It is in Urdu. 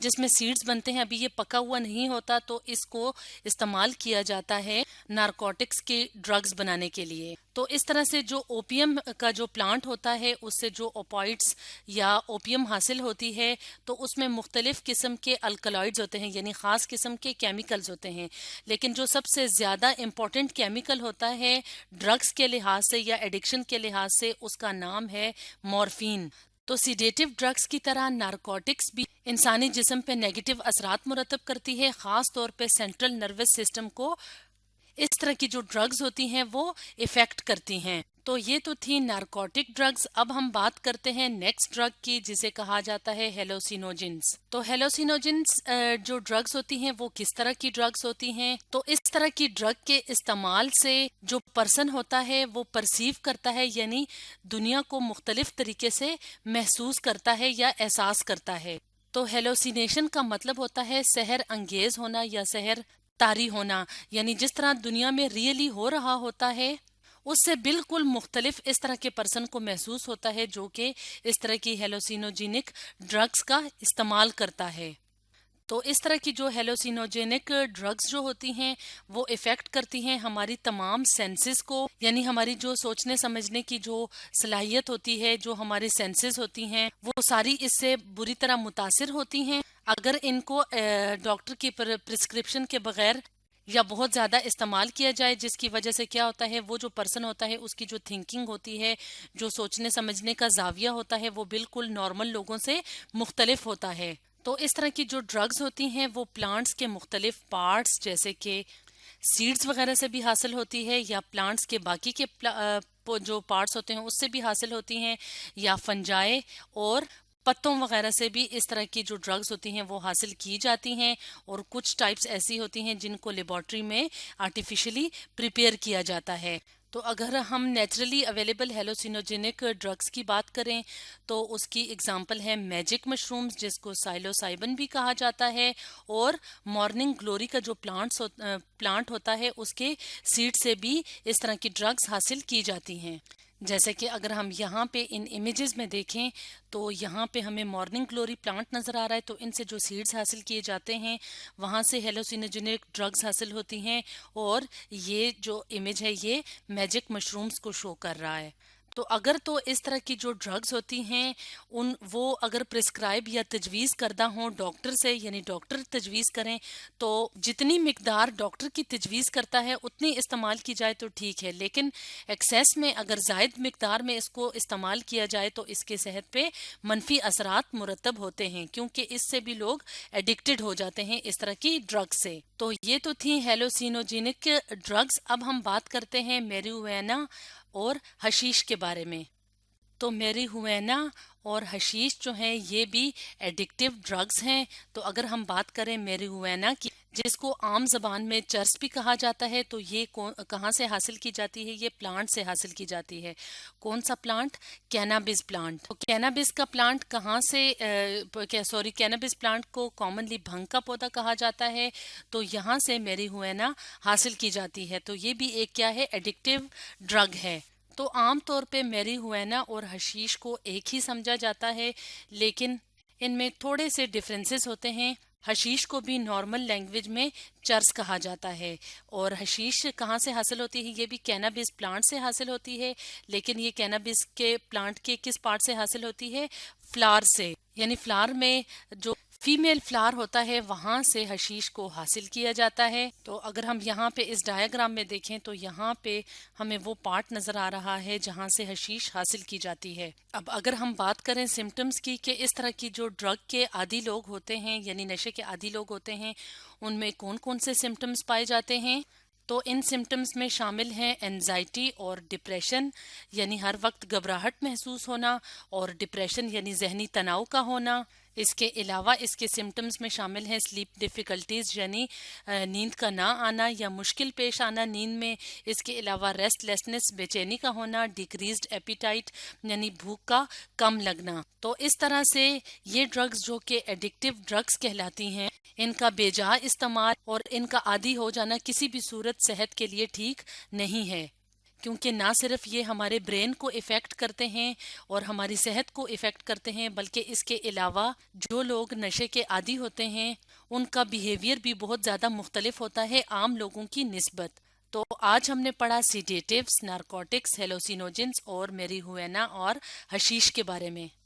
جس میں سیڈز بنتے ہیں، ابھی یہ پکا ہوا نہیں ہوتا، تو اس کو استعمال کیا جاتا ہے نارکوٹکس کے ڈرگز بنانے کے لیے۔ تو اس طرح سے جو اوپیم کا جو پلانٹ ہوتا ہے اس سے جو اوپائڈس یا اوپیم حاصل ہوتی ہے، تو اس میں مختلف قسم کے الکلائڈز ہوتے ہیں، یعنی خاص قسم کے کیمیکلز ہوتے ہیں، لیکن جو سب سے زیادہ امپورٹنٹ کیمیکل ہوتا ہے ڈرگز کے لحاظ سے یا ایڈکشن کے لحاظ سے، اس کا نام ہے مورفین۔ تو سیڈیٹیو ڈرگز کی طرح نارکوٹکس بھی انسانی جسم پہ نیگیٹو اثرات مرتب کرتی ہے، خاص طور پہ سینٹرل نروس سسٹم کو اس طرح کی جو ڈرگز ہوتی ہیں وہ افیکٹ کرتی ہیں۔ تو یہ تو تھی نارکوٹک ڈرگز۔ اب ہم بات کرتے ہیں نیکسٹ ڈرگ کی، جسے کہا جاتا ہے ہیلوسینوجنس۔ تو ہیلوسینوجنس جو ڈرگز ہوتی ہیں وہ کس طرح کی ڈرگز ہوتی ہیں؟ تو اس طرح کی ڈرگ کے استعمال سے جو پرسن ہوتا ہے وہ پرسیو کرتا ہے، یعنی دنیا کو مختلف طریقے سے محسوس کرتا ہے یا احساس کرتا ہے۔ تو ہیلوسینیشن کا مطلب ہوتا ہے سحر انگیز ہونا یا سحر طاری ہونا، یعنی جس طرح دنیا میں ریئلی ہو رہا ہوتا ہے اس سے بالکل مختلف اس طرح کے پرسن کو محسوس ہوتا ہے جو کہ اس طرح کی ہیلوسینوجینک ڈرگز کا استعمال کرتا ہے۔ تو اس طرح کی جو ہیلوسینوجینک ڈرگز جو ہوتی ہیں وہ افیکٹ کرتی ہیں ہماری تمام سینسز کو، یعنی ہماری جو سوچنے سمجھنے کی جو صلاحیت ہوتی ہے، جو ہماری سینسز ہوتی ہیں، وہ ساری اس سے بری طرح متاثر ہوتی ہیں۔ اگر ان کو ڈاکٹر کی پرسکرپشن کے بغیر یا بہت زیادہ استعمال کیا جائے، جس کی وجہ سے کیا ہوتا ہے، وہ جو پرسن ہوتا ہے اس کی جو تھنکنگ ہوتی ہے، جو سوچنے سمجھنے کا زاویہ ہوتا ہے، وہ بالکل نارمل لوگوں سے مختلف ہوتا ہے۔ تو اس طرح کی جو ڈرگز ہوتی ہیں وہ پلانٹس کے مختلف پارٹس جیسے کہ سیڈز وغیرہ سے بھی حاصل ہوتی ہے، یا پلانٹس کے باقی کے جو پارٹس ہوتے ہیں اس سے بھی حاصل ہوتی ہیں، یا فنجائے اور پتوں وغیرہ سے بھی اس طرح کی جو ڈرگز ہوتی ہیں وہ حاصل کی جاتی ہیں، اور کچھ ٹائپس ایسی ہوتی ہیں جن کو لیبارٹری میں آرٹیفیشلی پریپیئر کیا جاتا ہے۔ تو اگر ہم نیچرلی اویلیبل ہیلوسینوجینک ڈرگز کی بات کریں تو اس کی اگزامپل ہے میجک مشرومز، جس کو سائلوسائبن بھی کہا جاتا ہے، اور مارننگ گلوری کا جو پلانٹ ہوتا ہے اس کے سیڈ سے بھی اس طرح کی ڈرگز حاصل کی جاتی ہیں۔ جیسے کہ اگر ہم یہاں پہ ان امیجز میں دیکھیں تو یہاں پہ ہمیں مارننگ گلوری پلانٹ نظر آ رہا ہے، تو ان سے جو سیڈز حاصل کیے جاتے ہیں وہاں سے ہیلوسینوجینک ڈرگز حاصل ہوتی ہیں، اور یہ جو امیج ہے یہ میجک مشرومز کو شو کر رہا ہے۔ تو اگر تو اس طرح کی جو ڈرگز ہوتی ہیں وہ اگر پرسکرائب یا تجویز کردہ ہوں ڈاکٹر سے، یعنی ڈاکٹر تجویز کریں، تو جتنی مقدار ڈاکٹر کی تجویز کرتا ہے اتنی استعمال کی جائے تو ٹھیک ہے، لیکن ایکسیس میں اگر زائد مقدار میں اس کو استعمال کیا جائے تو اس کے صحت پہ منفی اثرات مرتب ہوتے ہیں، کیونکہ اس سے بھی لوگ ایڈکٹڈ ہو جاتے ہیں اس طرح کی ڈرگ سے۔ تو یہ تو تھی ہیلوسینوجینک ڈرگز۔ اب ہم بات کرتے ہیں میریجوانا اور حشیش کے بارے میں۔ تو میریجوانا اور حشیش جو ہیں یہ بھی ایڈکٹیو ڈرگز ہیں۔ تو اگر ہم بات کریں میریجوانا کی، جس کو عام زبان میں چرس بھی کہا جاتا ہے، تو یہ کہاں سے حاصل کی جاتی ہے؟ یہ پلانٹ سے حاصل کی جاتی ہے۔ کون سا پلانٹ؟ کینابis پلانٹ۔ کینابis کا پلانٹ کہاں سے کینابis پلانٹ کو کامنلی بھنگ کا پودا کہا جاتا ہے، تو یہاں سے میریجوانا حاصل کی جاتی ہے۔ تو یہ بھی ایک کیا ہے؟ ایڈکٹیو ڈرگ ہے۔ تو عام طور پہ میریجوانا اور حشیش کو ایک ہی سمجھا جاتا ہے، لیکن ان میں تھوڑے سے ڈفرینسز ہوتے ہیں۔ حشیش کو بھی نارمل لینگویج میں چرس کہا جاتا ہے، اور حشیش کہاں سے حاصل ہوتی ہے؟ یہ بھی کینابis پلانٹ سے حاصل ہوتی ہے، لیکن یہ کینابis کے پلانٹ کے کس پارٹ سے حاصل ہوتی ہے؟ فلاور سے، یعنی فلاور میں جو فیمیل فلاور ہوتا ہے وہاں سے حشیش کو حاصل کیا جاتا ہے۔ تو اگر ہم یہاں پہ اس ڈائیگرام میں دیکھیں تو یہاں پہ ہمیں وہ پارٹ نظر آ رہا ہے جہاں سے حشیش حاصل کی جاتی ہے۔ اب اگر ہم بات کریں سمٹمز کی کہ اس طرح کی جو ڈرگ کے عادی لوگ ہوتے ہیں، یعنی نشے کے عادی لوگ ہوتے ہیں، ان میں کون کون سے سمٹمز پائے جاتے ہیں، تو ان سمٹمز میں شامل ہیں اینزائٹی اور ڈپریشن، یعنی ہر وقت گھبراہٹ محسوس ہونا، اور ڈپریشن یعنی ذہنی تناؤ کا ہونا۔ اس کے علاوہ اس کے سمٹمز میں شامل ہیں سلیپ ڈیفیکلٹیز، یعنی نیند کا نہ آنا یا مشکل پیش آنا نیند میں۔ اس کے علاوہ ریسٹ لیسنس، بے چینی کا ہونا، ڈیکریزڈ ایپیٹائٹ یعنی بھوک کا کم لگنا۔ تو اس طرح سے یہ ڈرگز جو کہ ایڈکٹیو ڈرگز کہلاتی ہیں، ان کا بے جا استعمال اور ان کا عادی ہو جانا کسی بھی صورت صحت کے لیے ٹھیک نہیں ہے، کیونکہ نہ صرف یہ ہمارے برین کو افیکٹ کرتے ہیں اور ہماری صحت کو افیکٹ کرتے ہیں، بلکہ اس کے علاوہ جو لوگ نشے کے عادی ہوتے ہیں ان کا بیہیویئر بھی بہت زیادہ مختلف ہوتا ہے عام لوگوں کی نسبت۔ تو آج ہم نے پڑھا سیڈیٹیوز، نارکوٹکس، ہیلوسینوجنس اور میری ہوینا اور حشیش کے بارے میں۔